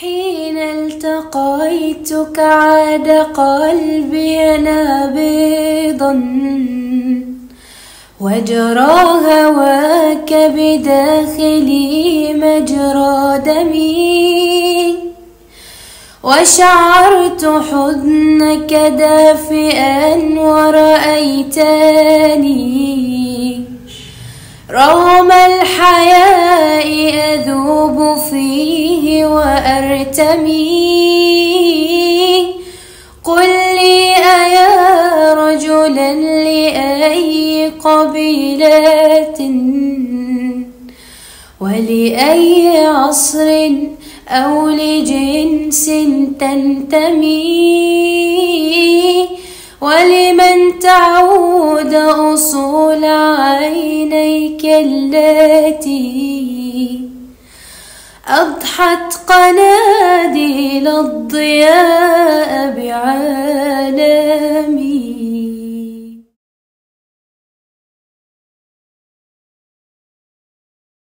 حين التقيتك عاد قلبي نابضا، وجرى هواك بداخلي مجرى دمي، وشعرت حضنك دافئا ورأيتني رغم الحياء أذوب فيه وأرتمي. قل لي أيا رجلا لأي قبيلة ولأي عصر أو لجنس تنتمي، ولمن تعود أصول عينيك التي أضحت قناديل الضياء بعالمي.